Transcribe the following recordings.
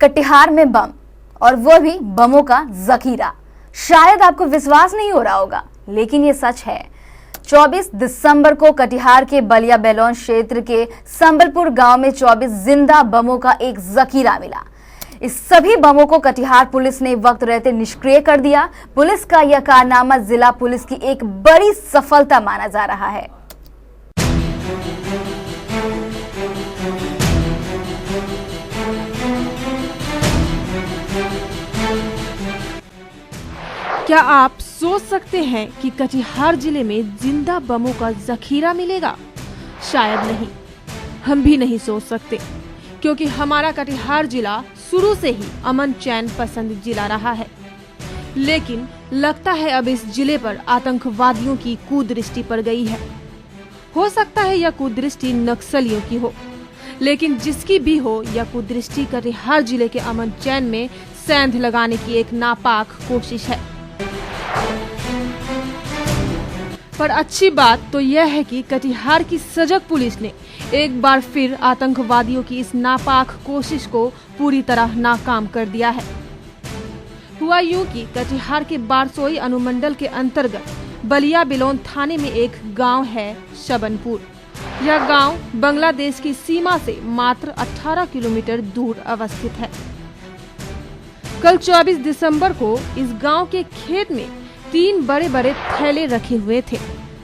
कटिहार में बम, और वो भी बमों का जखीरा। शायद आपको विश्वास नहीं हो रहा होगा, लेकिन ये सच है। 24 दिसंबर को कटिहार के बलिया बेलोन क्षेत्र के संबलपुर गांव में 24 जिंदा बमों का एक जखीरा मिला। इस सभी बमों को कटिहार पुलिस ने वक्त रहते निष्क्रिय कर दिया। पुलिस का यह कारनामा जिला पुलिस की एक बड़ी सफलता माना जा रहा है। क्या आप सोच सकते हैं कि कटिहार जिले में जिंदा बमों का जखीरा मिलेगा? शायद नहीं, हम भी नहीं सोच सकते, क्योंकि हमारा कटिहार जिला शुरू से ही अमन चैन पसंद जिला रहा है। लेकिन लगता है अब इस जिले पर आतंकवादियों की कुदृष्टि पड़ गई है। हो सकता है यह कुदृष्टि नक्सलियों की हो, लेकिन जिसकी भी हो, यह कुदृष्टि कटिहार जिले के अमन चैन में सेंध लगाने की एक नापाक कोशिश है। पर अच्छी बात तो यह है कि कटिहार की सजग पुलिस ने एक बार फिर आतंकवादियों की इस नापाक कोशिश को पूरी तरह नाकाम कर दिया है। हुआ यूं कि कटिहार के बारसोई अनुमंडल के अंतर्गत बलिया बेलोन थाने में एक गांव है शबनपुर। यह गांव बांग्लादेश की सीमा से मात्र 18 किलोमीटर दूर अवस्थित है। कल 24 दिसंबर को इस गांव के खेत में 3 बड़े बड़े थैले रखे हुए थे।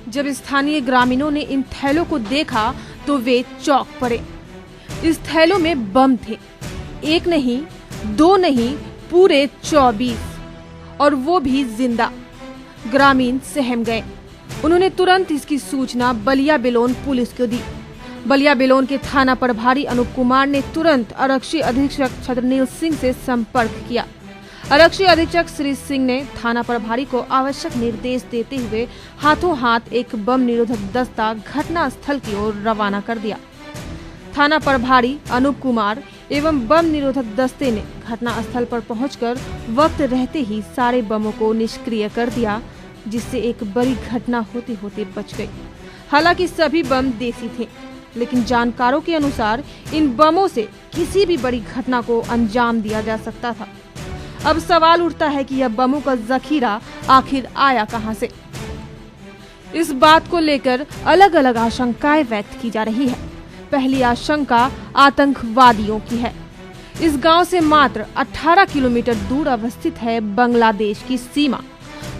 जब स्थानीय ग्रामीणों ने इन थैलों को देखा तो वे चौंक पड़े। इस थैलों में बम थे, एक नहीं, 2 नहीं, पूरे 24, और वो भी जिंदा। ग्रामीण सहम गए। उन्होंने तुरंत इसकी सूचना बलिया बेलोन पुलिस को दी। बलिया बेलोन के थाना प्रभारी अनूप कुमार ने तुरंत आरक्षी अधीक्षक छत्रनील सिंह से संपर्क किया। आरक्षी अधीक्षक श्री सिंह ने थाना प्रभारी को आवश्यक निर्देश देते हुए हाथों हाथ एक बम निरोधक दस्ता घटना स्थल की ओर रवाना कर दिया। थाना प्रभारी अनूप कुमार एवं बम निरोधक दस्ते ने घटना स्थल पर पहुंचकर वक्त रहते ही सारे बमों को निष्क्रिय कर दिया, जिससे एक बड़ी घटना होते होते बच गई। हालांकि सभी बम देसी थे, लेकिन जानकारों के अनुसार इन बमों से किसी भी बड़ी घटना को अंजाम दिया जा सकता था। अब सवाल उठता है कि यह बमों का जखीरा आखिर आया कहां से? इस बात को लेकर अलग अलग आशंकाएं व्यक्त की जा रही है। पहली आशंका आतंकवादियों की है। इस गांव से मात्र 18 किलोमीटर दूर अवस्थित है बांग्लादेश की सीमा,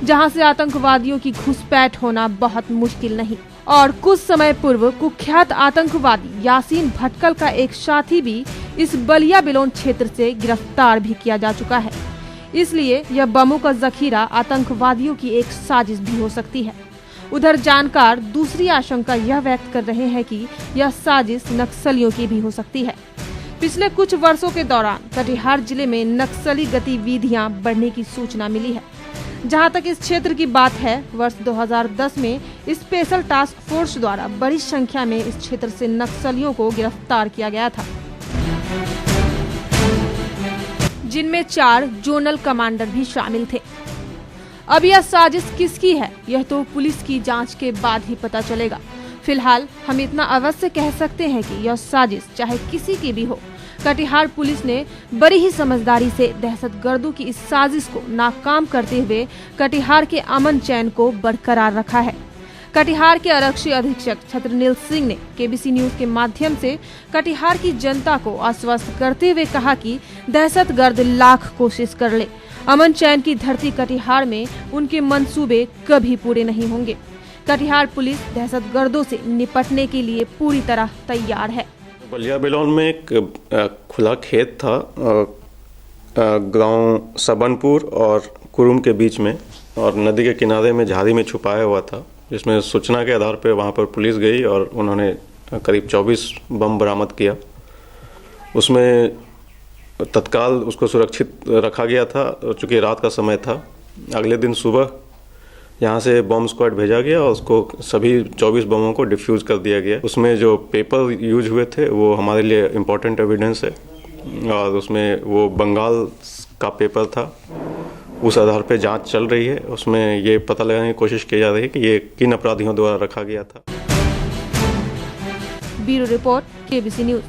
जहां से आतंकवादियों की घुसपैठ होना बहुत मुश्किल नहीं। और कुछ समय पूर्व कुख्यात आतंकवादी यासीन भटकल का एक साथी भी इस बलिया बेलोन क्षेत्र से गिरफ्तार भी किया जा चुका है। इसलिए यह बमों का जखीरा आतंकवादियों की एक साजिश भी हो सकती है। उधर जानकार दूसरी आशंका यह व्यक्त कर रहे हैं कि यह साजिश नक्सलियों की भी हो सकती है। पिछले कुछ वर्षों के दौरान कटिहार जिले में नक्सली गतिविधियां बढ़ने की सूचना मिली है। जहां तक इस क्षेत्र की बात है, वर्ष 2010 में स्पेशल टास्क फोर्स द्वारा बड़ी संख्या में इस क्षेत्र से नक्सलियों को गिरफ्तार किया गया था, जिनमें 4 जोनल कमांडर भी शामिल थे। अब यह साजिश किसकी है, यह तो पुलिस की जांच के बाद ही पता चलेगा। फिलहाल हम इतना अवश्य कह सकते हैं कि यह साजिश चाहे किसी की भी हो, कटिहार पुलिस ने बड़ी ही समझदारी से दहशतगर्दों की इस साजिश को नाकाम करते हुए कटिहार के अमन चैन को बरकरार रखा है। कटिहार के आरक्षी अधीक्षक छत्रनील सिंह ने केबीसी न्यूज के माध्यम से कटिहार की जनता को आश्वस्त करते हुए कहा कि दहशतगर्द लाख कोशिश कर ले, अमन चैन की धरती कटिहार में उनके मंसूबे कभी पूरे नहीं होंगे। कटिहार पुलिस दहशतगर्दों से निपटने के लिए पूरी तरह तैयार है। बलिया बेलोन में एक खुला खेत था गांव सबनपुर और कुरुम के बीच में, और नदी के किनारे में झाड़ी में छुपाया हुआ था, जिसमें सूचना के आधार पर वहां पर पुलिस गई और उन्होंने करीब 24 बम बरामद किया। उसमें तत्काल उसको सुरक्षित रखा गया था, चूँकि रात का समय था। अगले दिन सुबह यहाँ से बम स्क्वाड भेजा गया और उसको सभी 24 बमों को डिफ्यूज़ कर दिया गया। उसमें जो पेपर यूज हुए थे वो हमारे लिए इम्पोर्टेंट एविडेंस है, और उसमें वो बंगाल का पेपर था। उस आधार पे जांच चल रही है। उसमें ये पता लगाने की कोशिश की जा रही है कि ये किन अपराधियों द्वारा रखा गया था। Bureau report, KBC news.